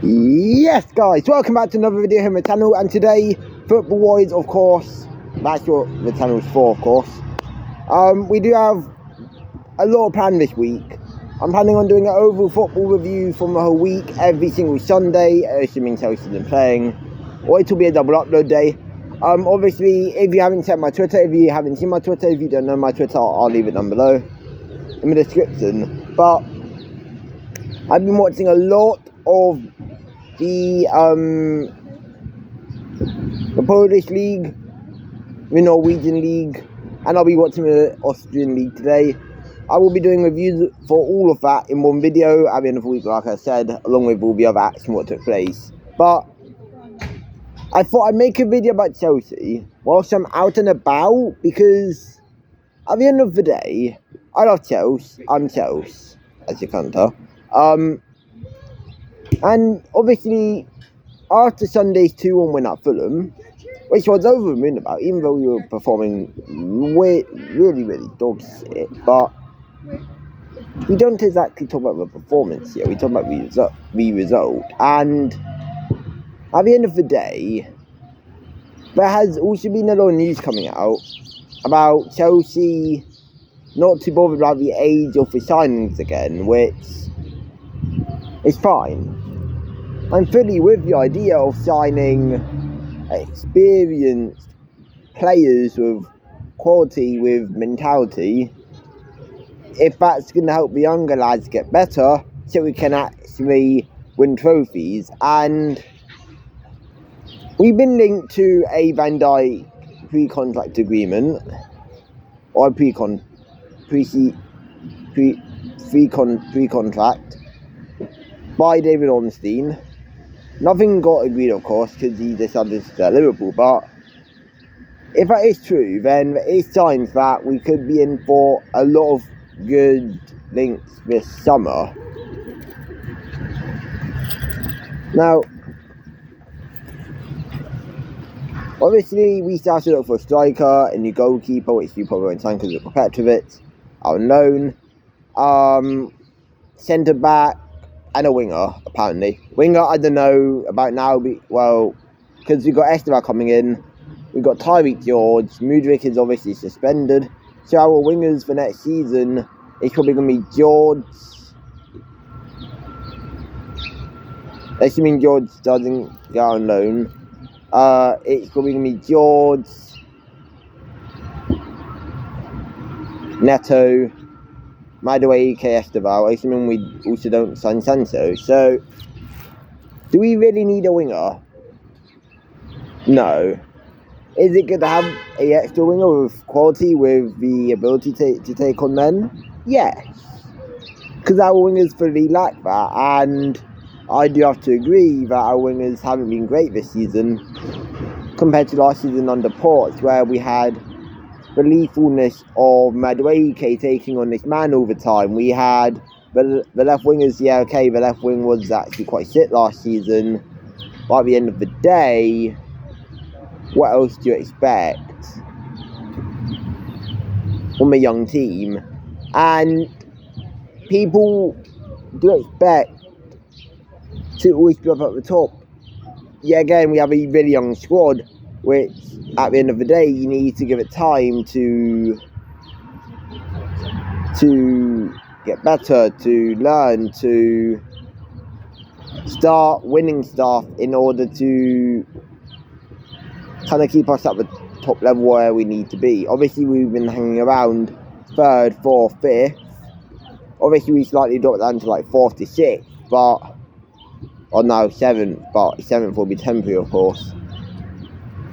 Yes guys, welcome back to another video here on my channel, and today, football wise, of course, that's what the channel is for, of course. We do have a lot planned this week. I'm planning on doing an overall football review from the whole week, every single Sunday, assuming Chelsea's been playing, or it will be a double upload day. Obviously, if you haven't checked my Twitter, if you haven't seen my Twitter, if you don't know my Twitter, I'll leave it down below in the description. But I've been watching a lot of the Polish League, the Norwegian League, and I'll be watching the Austrian League today. I will be doing reviews for all of that in one video at the end of the week, like I said, along with all the other action what took place. But I thought I'd make a video about Chelsea whilst I'm out and about, because at the end of the day, I love Chelsea. I'm Chelsea, as you can tell. And obviously, after Sunday's 2-1 win at Fulham, which I was over the moon about, even though we were performing really dog shit, but we don't exactly talk about the performance here, we talk about the result. And at the end of the day, there has also been a lot of news coming out about Chelsea not too bothered about the age of the signings again, which is fine. I'm fully with the idea of signing experienced players with quality, with mentality, if that's going to help the younger lads get better, so we can actually win trophies. And we've been linked to a Van Dijk pre-contract agreement, or pre-contract, by David Ornstein. Nothing got agreed, of course, because he decided to stay at Liverpool, but if that is true, then it signs that we could be in for a lot of good links this summer. Now, obviously, we started to look for a striker, a new goalkeeper, which we probably won't sign because of Petrovic, our loan, centre back, and a winger, apparently. Winger, I don't know about now, well, because we've got Esteban coming in, we've got Tyreek George, Mudryk is obviously suspended, so our wingers for next season is probably going to be George, assuming George doesn't go on loan, it's probably going to be George, Neto, Madueke, Esteban, assuming we also don't sign Sancho. So, do we really need a winger? No. Is it good to have an extra winger with quality, with the ability to take on men? Yes. Because our wingers fully lack that, and I do have to agree that our wingers haven't been great this season compared to last season under Port, where we had the lethalness of Madueke taking on this man all the time. We had the left wingers, yeah, okay, the left wing was actually quite shit last season, but at the end of the day, what else do you expect from a young team? And people do expect to always be up at the top. Yeah, again, we have a really young squad, which at the end of the day, you need to give it time to get better, to learn, to start winning stuff in order to kind of keep us at the top level where we need to be. Obviously, we've been hanging around 3rd, 4th, 5th. Obviously, we slightly dropped down to like 4th to 6th, but, or no, 7th, but 7th will be temporary, of course.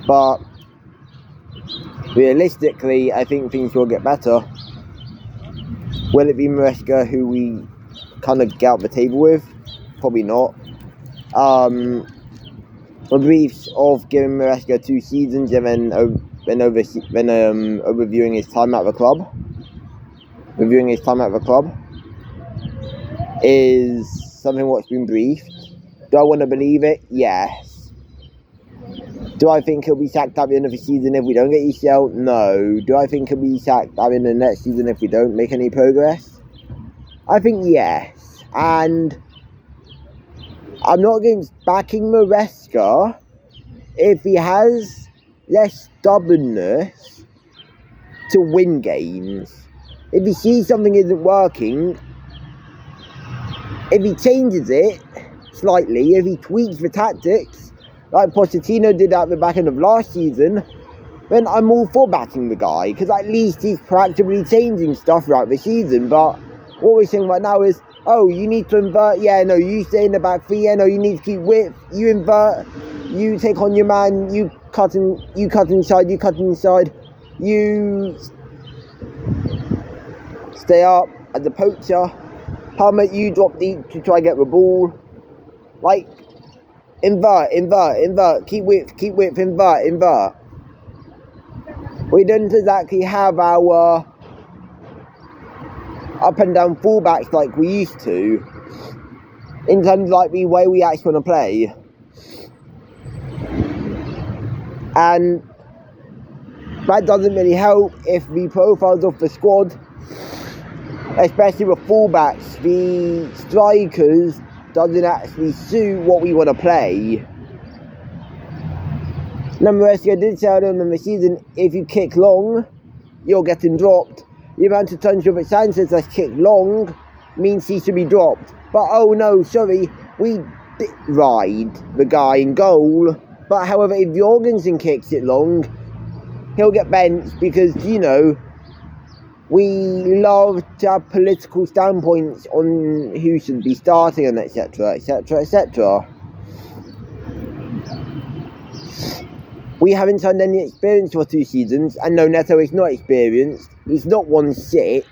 But realistically, I think things will get better. Will it be Maresca who we kind of get out the table with? Probably not. The briefs of giving Maresca 2 seasons and then overviewing his time at the club. Reviewing his time at the club is something what's been briefed. Do I want to believe it? Yes. Do I think he'll be sacked at the end of the season if we don't get UCL? No. Do I think he'll be sacked at the end of the next season if we don't make any progress? I think yes. And I'm not against backing Maresca if he has less stubbornness to win games. If he sees something isn't working, if he changes it slightly, if he tweaks the tactics, like Pochettino did at the back end of last season, then I'm all for backing the guy, because at least he's proactively changing stuff throughout the season. But what we're saying right now is, oh, you need to invert, yeah, no, you stay in the back three, yeah, no, you need to keep width, you invert, you take on your man, you cut inside, you stay up as a poacher, Palmer, you drop deep to try and get the ball, like, invert, keep width, invert. We don't exactly have our up and down fullbacks like we used to, in terms of like the way we actually want to play. And that doesn't really help if the profiles of the squad, especially with fullbacks, the strikers, doesn't actually suit what we want to play. Maresca did say earlier in the season, if you kick long, you're getting dropped. The amount of times Robert Sanchez has kicked long means he should be dropped. But oh no, sorry, we did ride the guy in goal. But however, if Jorgensen kicks it long, he'll get benched because, you know, we love to have political standpoints on who should be starting and etc, etc, etc. We haven't signed any experience for 2 seasons, and no, Neto is not experienced. He's not won shit.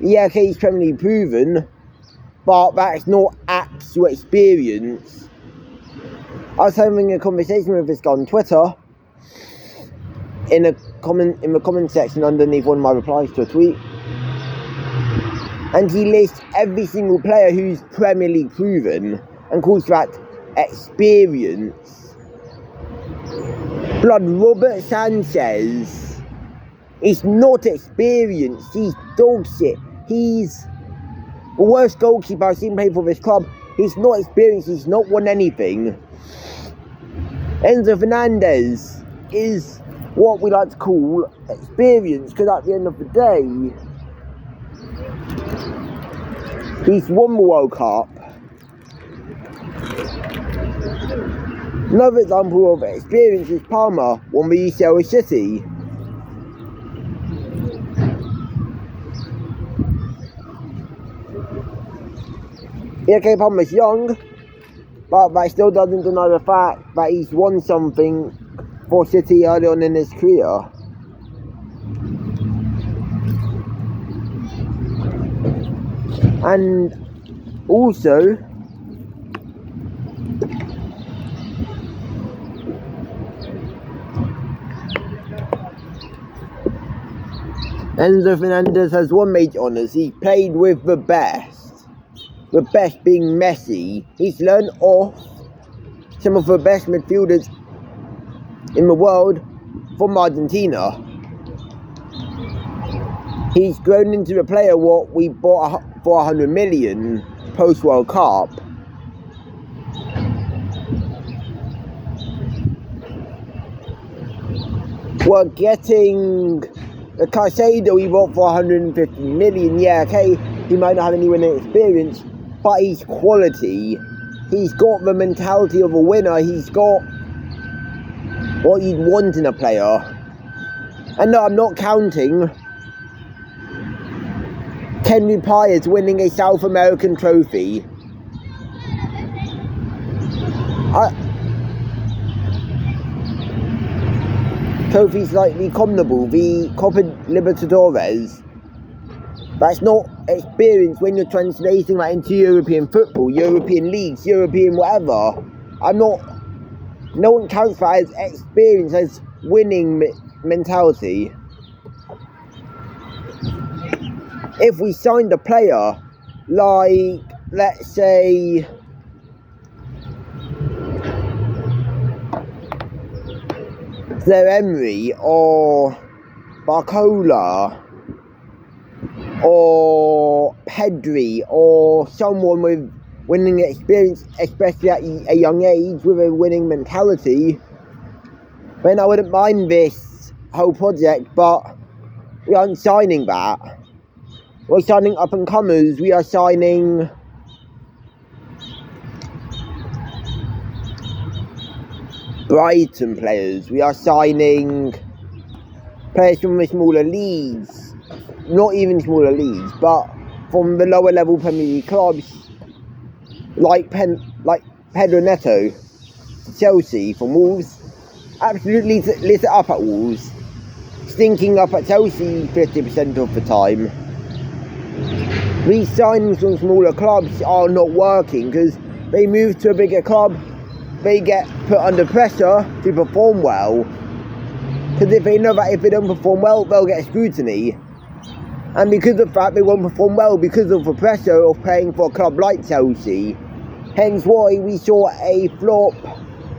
Yeah, okay, he's Premier League proven, but that's not actual experience. I was having a conversation with this guy on Twitter, in the comment section underneath one of my replies to a tweet, and he lists every single player who's Premier League proven and calls that experience. Blood, Robert Sanchez is not experienced. He's dog shit. He's the worst goalkeeper I've seen play for this club. He's not experienced. He's not won anything. Enzo Fernandez is what we like to call experience, because at the end of the day, he's won the World Cup. Another example of experience is Palmer, won the UCL City. Yeah, okay, Palmer's young, but that still doesn't deny the fact that he's won something for City early on in his career. And also, Enzo Fernandez has won major honours. He played with the best being Messi. He's learned off some of the best midfielders in the world from Argentina. He's grown into a player what we bought for 100 million post World Cup. We're getting a Caicedo we bought for 150 million. Yeah, okay, he might not have any winning experience, but he's quality. He's got the mentality of a winner. He's got what you'd want in a player. And no, I'm not counting Henry Pires winning a South American trophy. Trophies like the Conmebol, the Copa Libertadores. That's not experience when you're translating that into European football, European leagues, European whatever. No one counts that as experience, as winning mentality. If we signed a player like, let's say, Emery or Barcola or Pedri or someone with winning experience, especially at a young age, with a winning mentality, then I wouldn't mind this whole project, but we aren't signing that. We're signing up-and-comers, we are signing Brighton players, we are signing players from the smaller leagues, not even smaller leagues, but from the lower level Premier League clubs, like Pedro Neto, Chelsea from Wolves. Absolutely lit it up at Wolves, stinking up at Chelsea 50% of the time. These signings from smaller clubs are not working because they move to a bigger club, they get put under pressure to perform well, because if they know that if they don't perform well, they'll get scrutiny. And because of that, they won't perform well because of the pressure of playing for a club like Chelsea. Hence why we saw a flop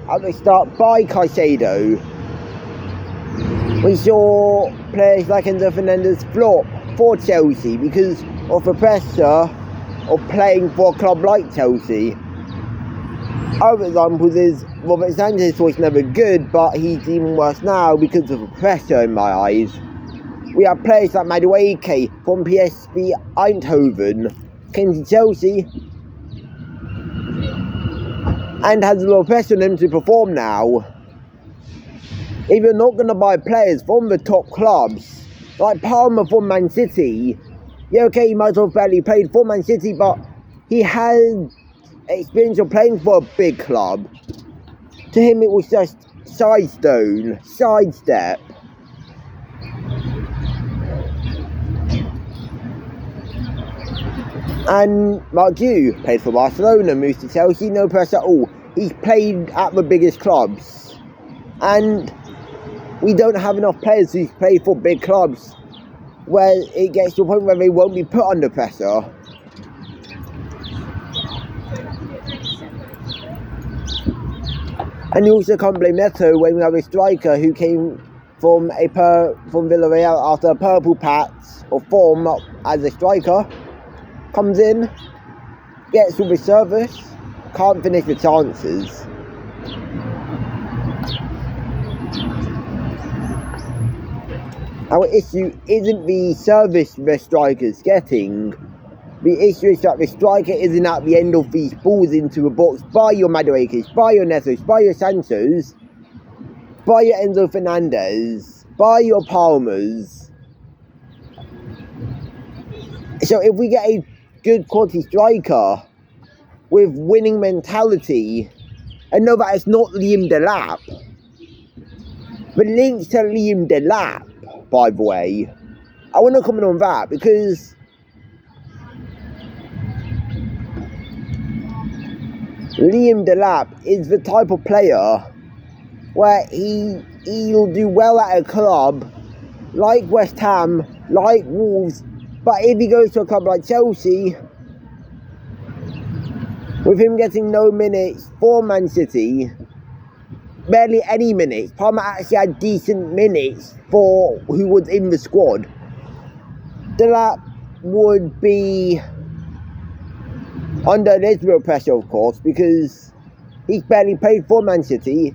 at the start by Caicedo. We saw players like Enzo Fernandez flop for Chelsea because of the pressure of playing for a club like Chelsea. Other examples is Robert Sanchez was never good, but he's even worse now because of the pressure in my eyes. We have players like Madueke from PSV Eindhoven, came to Chelsea and has a lot of pressure on him to perform now. If you're not going to buy players from the top clubs, like Palmer from Man City, yeah, okay, he might have barely played for Man City, but he has experience of playing for a big club. To him it was just sidestep. And Mark Yu played for Barcelona, moved to Chelsea, no pressure at all. He's played at the biggest clubs. And we don't have enough players who play for big clubs where it gets to a point where they won't be put under pressure. And you also can't blame Neto when we have a striker who came from Villarreal after a purple patch of form as a striker. Comes in, gets all the service, can't finish the chances. Our issue isn't the service the striker's getting. The issue is that the striker isn't at the end of these balls into the box by your Maduekes, by your Netos, by your Sanchos, by your Enzo Fernandez, by your Palmers. So if we get a good quality striker with winning mentality, and know that it's not Liam Delap, the links to Liam Delap, by the way, I want to comment on that because Liam Delap is the type of player where he'll do well at a club like West Ham, like Wolves, but if he goes to a club like Chelsea, with him getting no minutes for Man City, barely any minutes, Palmer actually had decent minutes for who was in the squad, Delap would be under a little bit of pressure, of course, because he's barely played for Man City.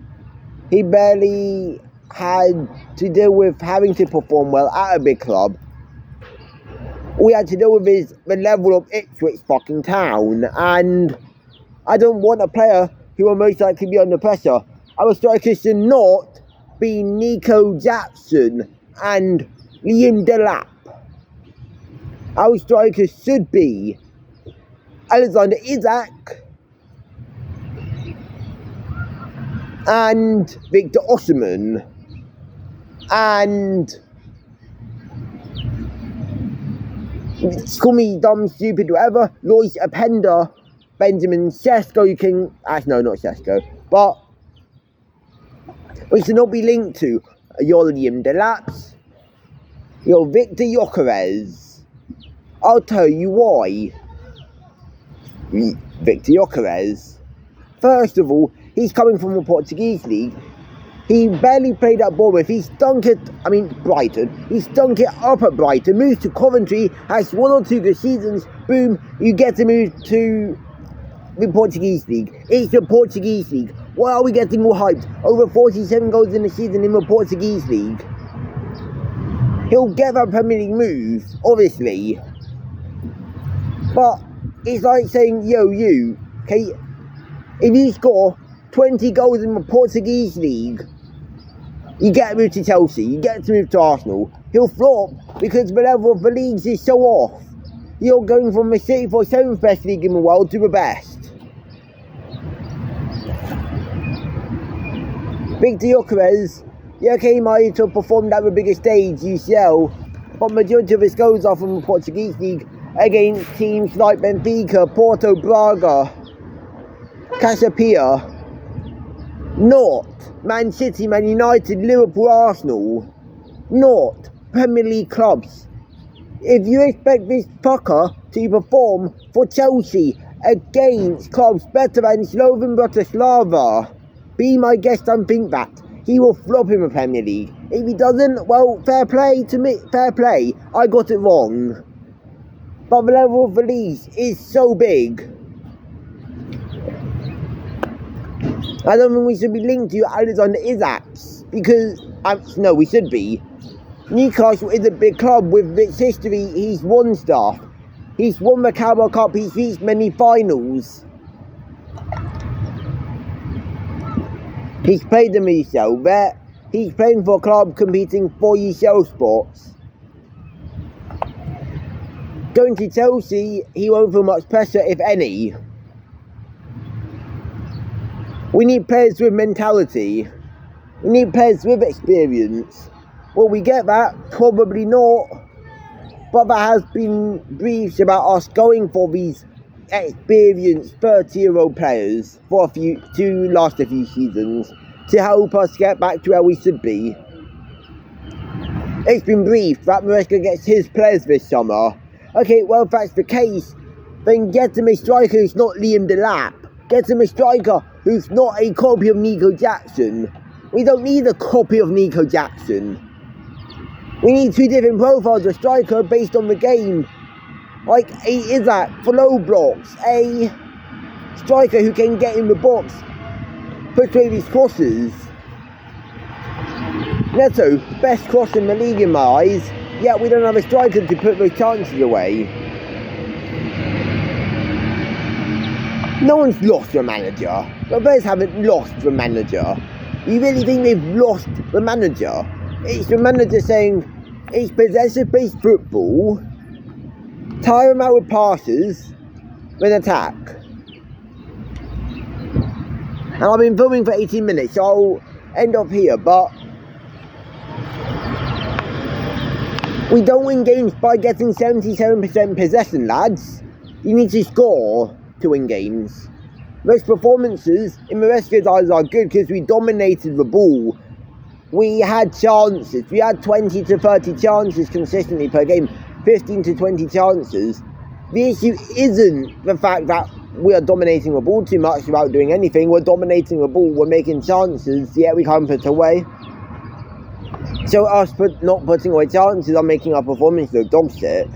He barely had to deal with having to perform well at a big club. All he had to deal with is the level of Ipswich fucking Town, and I don't want a player who will most likely be under pressure. Our strikers should not be Nico Jackson and Liam Delap. Our strikers should be Alexander Isak and Victor Osimhen and call me dumb, stupid, whatever, Lois Openda, Benjamin Sesko, you can, actually no, not Sesko, but we should not be linked to your Liam Delaps, your Victor Gyökeres. I'll tell you why. Victor Gyökeres. First of all, he's coming from the Portuguese league. He barely played at Bournemouth. He stunk it, Brighton. He stunk it up at Brighton. Moves to Coventry, has 1 or 2 good seasons. Boom, you get to move to the Portuguese league. It's the Portuguese league. Why are we getting all hyped? Over 47 goals in the season in the Portuguese league. He'll get that Premier League move, obviously. But it's like saying, yo, you, okay, if you score 20 goals in the Portuguese league, you get to move to Chelsea, you get to move to Arsenal. He'll flop because the level of the leagues is so off. You're going from the 6th or 7th best league in the world to the best. Victor Gyökeres, yeah, okay, he might have performed at the biggest stage, UCL, but majority of his goals are from the Portuguese league against teams like Benfica, Porto, Braga, Casapia, not Man City, Man United, Liverpool, Arsenal, not Premier League clubs. If you expect this fucker to perform for Chelsea against clubs better than Slovan Bratislava, be my guest and think that. He will flop in the Premier League. If he doesn't, well, fair play to me, fair play. I got it wrong. But the level of the league is so big. I don't think we should be linked to Alexander Isak, because, no, we should be. Newcastle is a big club with its history. He's won stuff. He's won the Carabao Cup. He's reached many finals. He's played the UCL there. He's playing for a club competing for UCL spots. Going to Chelsea, he won't feel much pressure, if any. We need players with mentality. We need players with experience. Will we get that? Probably not. But there has been briefs about us going for these experienced 30-year-old players to last a few seasons to help us get back to where we should be. It's been briefed that Maresca gets his players this summer. Okay, well, if that's the case, then get him a striker who's not Liam Delap. Get him a striker who's not a copy of Nico Jackson. We don't need a copy of Nico Jackson. We need two different profiles of striker based on the game. Like a Isak for low blocks, a striker who can get in the box, put away these crosses. Neto, best cross in the league in my eyes, yet we don't have a striker to put those chances away. No one's lost the manager. The Bears haven't lost the manager. You really think they've lost the manager? It's the manager saying it's possessive-based football, tire them out with passes, then attack. And I've been filming for 18 minutes, so I'll end up here, but we don't win games by getting 77% possession, lads. You need to score to win games. Most performances in Maresca's eyes are good because we dominated the ball. We had chances. We had 20 to 30 chances consistently per game. 15 to 20 chances. The issue isn't the fact that we are dominating the ball too much without doing anything. We're dominating the ball. We're making chances, yet we can't put away. So us not putting away chances are making our performance look dog shit.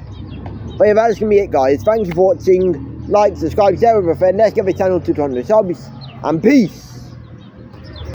But yeah, that's going to be it, guys. Thank you for watching. Like, subscribe, share with a friend. Let's get the channel to 200 subs. And peace.